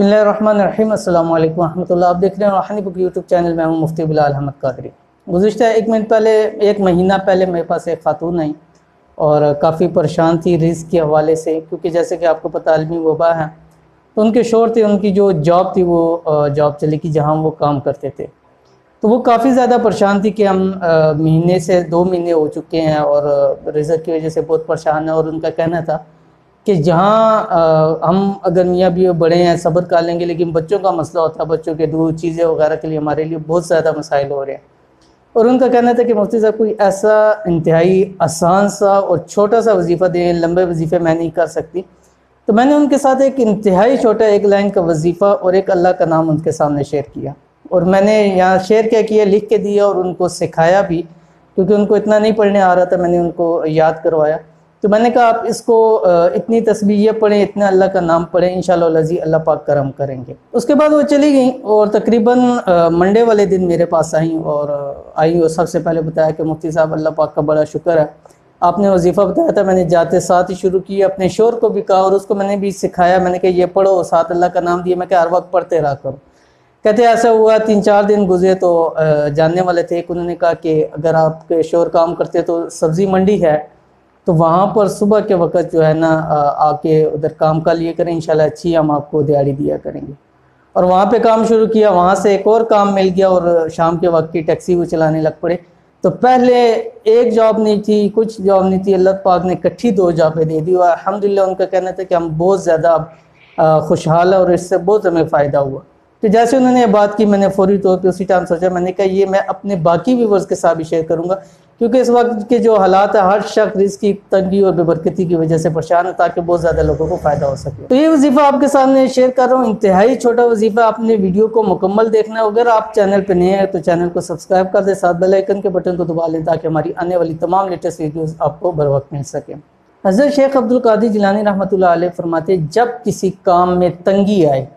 बिस्मिल्लाहिर्रहमानिर्रहीम अस्सलाम वालेकुम रहमतुल्लाह। आप देख रहे हैं रूहानी बुक यूट्यूब चैनल में। हूं मुफ्ती बिलाल अहमद कादरी। गुज़िश्ता एक महीना पहले मेरे पास एक खातून आई और काफ़ी परेशान थी रिज़्क़ के हवाले से, क्योंकि जैसे कि आपको पता आलमी वबा है। तो उनके शौहर थे, उनकी जो जॉब थी वो जॉब चली गई जहाँ वो काम करते थे। तो वो काफ़ी ज़्यादा परेशान थी कि हम महीने से 2 महीने हो चुके हैं और रिज़्क़ की वजह से बहुत परेशान है। और उनका कहना था कि जहाँ हम अगर मियाँ बीवी बड़े हैं सब्र कर लेंगे, लेकिन बच्चों का मसला होता है, बच्चों के दूध चीज़ें वगैरह के लिए हमारे लिए बहुत ज़्यादा मसाइल हो रहे हैं। और उनका कहना था कि मुफ्ती साहब कोई ऐसा इंतहाई आसान सा और छोटा सा वजीफ़ा दें, लंबे वजीफ़े मैं नहीं कर सकती। तो मैंने उनके साथ एक इंतहाई छोटा एक लाइन का वजीफ़ा और एक अल्लाह का नाम उनके सामने शेयर किया। और मैंने यहाँ शेयर क्या किया, लिख के दिया और उनको सिखाया भी, क्योंकि उनको इतना नहीं पढ़ने आ रहा था। मैंने उनको याद करवाया। तो मैंने कहा आप इसको इतनी तस्बीह पढ़ें, इतना अल्लाह का नाम पढ़ें, इंशाअल्लाह अल्लाह पाक करम करेंगे। उसके बाद वो चली गई और तकरीबन मंडे वाले दिन मेरे पास आई और सबसे पहले बताया कि मुफ्ती साहब अल्लाह पाक का बड़ा शुक्र है, आपने वजीफ़ा बताया था, मैंने जाते साथ ही शुरू किया। अपने शोर को भी कहा और उसको मैंने भी सिखाया। मैंने कहा ये पढ़ो, साथ अल्लाह का नाम दिया। मैं क्या हर वक्त पढ़ते रहा करो। कहते ऐसा हुआ 3-4 दिन गुजरे तो जानने वाले थे। उन्होंने कहा कि अगर आपके शोर काम करते तो सब्ज़ी मंडी है, तो वहाँ पर सुबह के वक्त जो है ना आके उधर काम कर लिए करें, इंशाल्लाह अच्छी हम आपको दिहाड़ी दिया करेंगे। और वहाँ पे काम शुरू किया। वहाँ से एक और काम मिल गया और शाम के वक्त की टैक्सी वो चलाने लग पड़े। तो पहले एक जॉब नहीं थी, कुछ जॉब नहीं थी, अल्लाह पाक ने इकट्ठी 2 जॉबें दे दी। और अल्हम्दुलिल्लाह उनका कहना था कि हम बहुत ज़्यादा खुशहाल है और इससे बहुत हमें फ़ायदा हुआ। तो जैसे उन्होंने ये बात की, मैंने फौरी तौर पे उसी टाइम सोचा, मैंने कहा ये मैं अपने बाकी व्यूअर्स के साथ भी शेयर करूँगा, क्योंकि इस वक्त के जो हालात है हर शख्स रिज़्क़ की तंगी और बेबरकती की वजह से परेशान है, ताकि बहुत ज़्यादा लोगों को फ़ायदा हो सके। तो ये वजीफ़ा आपके सामने शेयर कर रहा हूँ, इंतहाई छोटा वजीफ़ा। आपने वीडियो को मुकम्मल देखना है। अगर आप चैनल पर नए हैं तो चैनल को सब्सक्राइब कर दें, साथ बेल आइकन के बटन को दबा लें ताकि हमारी आने वाली तमाम लेटेस्ट वीडियोज़ आपको बर वक्त मिल सकें। हज़रत शेख अब्दुल कादिर जिलानी रहमतुल्लाह अलैह फरमाते, जब किसी काम में तंगी आए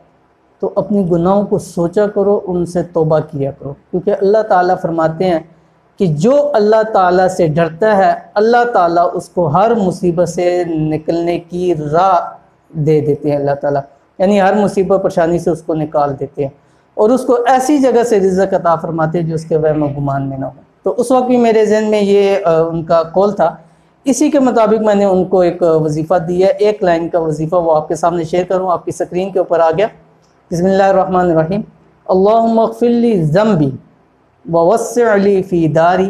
तो अपने गुनाहों को सोचा करो, उनसे तौबा किया करो, क्योंकि अल्लाह ताला फरमाते हैं कि जो अल्लाह ताला से डरता है अल्लाह ताला उसको हर मुसीबत से निकलने की राह दे देते हैं। अल्लाह ताला यानी हर मुसीबत परेशानी से उसको निकाल देते हैं और उसको ऐसी जगह से रिज़्क़ अता फरमाते हैं जो उसके वहम गुमान में ना हो। तो उस वक्त भी मेरे ज़हन में ये उनका कौल था। इसी के मुताबिक मैंने उनको एक वजीफ़ा दिया, एक लाइन का वजीफ़ा, वो आपके सामने शेयर करूँ। आपकी स्क्रीन के ऊपर आ गया। बिस्मिल्लाहिर्रहमानिर्रहीम। अल्लाहुम्मा अग़फ़िर ली ज़ंबी व वस्सिअ ली फ़ी दारी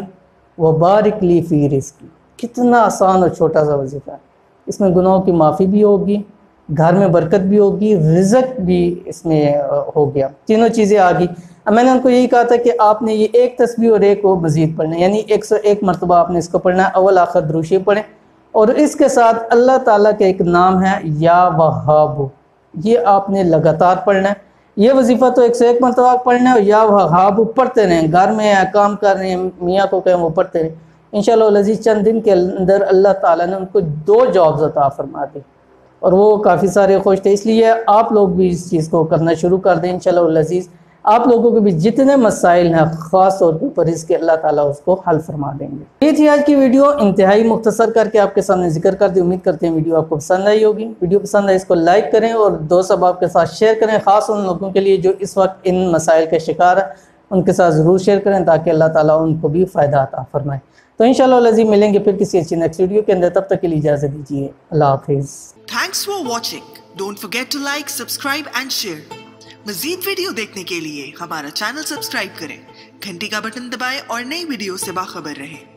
व बारिक ली फ़ी रिज़्क़ी। कितना आसान और छोटा सा वजीफ़ा है। इसमें गुनाहों की माफ़ी भी होगी, घर में बरकत भी होगी, रिज़्क़ भी इसमें हो गया, तीनों चीज़ें आ गई। अब मैंने उनको यही कहा था कि आपने ये एक तस्बीह और एक को मज़ीद पढ़ना है, यानी 101 मरतबा आपने इसको पढ़ना है। अव्वल आखिर दुरूशी पढ़ें और इसके साथ अल्लाह ताला का एक नाम है या वहाब, ये आपने लगातार पढ़ना है। ये वजीफ़ा तो 101 मरतबा पढ़ना है। या वहाब पढ़ते रहें, घर में है, काम कर रहे हैं, मियाँ को कहें वो पढ़ते रहें। इंशाअल्लाह अज़ीज़ चंद दिन के अंदर अल्लाह ताला ने उनको 2 जॉब्स अता फरमा दी और वो काफ़ी सारे खुश थे। इसलिए आप लोग भी इस चीज़ को करना शुरू कर दें। इंशाअल्लाह अज़ीज़ आप लोगों के भी जितने मसाइल हैं ख़ास तौर पर इसके अल्लाह ताला उसको हल फरमा देंगे। ये थी आज की वीडियो, इंतहाई मुख्तसर करके आपके सामने जिक्र कर दी। उम्मीद करते हैं वीडियो आपको पसंद आई होगी। वीडियो पसंद आए इसको लाइक करें और दोस्त अहबाब के साथ शेयर करें। ख़ास उन लोगों के लिए जो इस वक्त इन मसाइल के शिकार है, उनके साथ ज़रूर शेयर करें ताकि अल्लाह ताला उनको भी फ़ायदा अता फरमाए। तो इंशाअल्लाह अज़ीज़ मिलेंगे फिर किसी अच्छी नेक्स्ट वीडियो के अंदर। तब तक के लिए इजाज़त दीजिए। अल्लाह हाफ़िज़। Thanks for watching. Don't forget to like, subscribe and share. मजीद वीडियो देखने के लिए हमारा चैनल सब्सक्राइब करें, घंटी का बटन दबाएं और नई वीडियो से बाखबर रहें।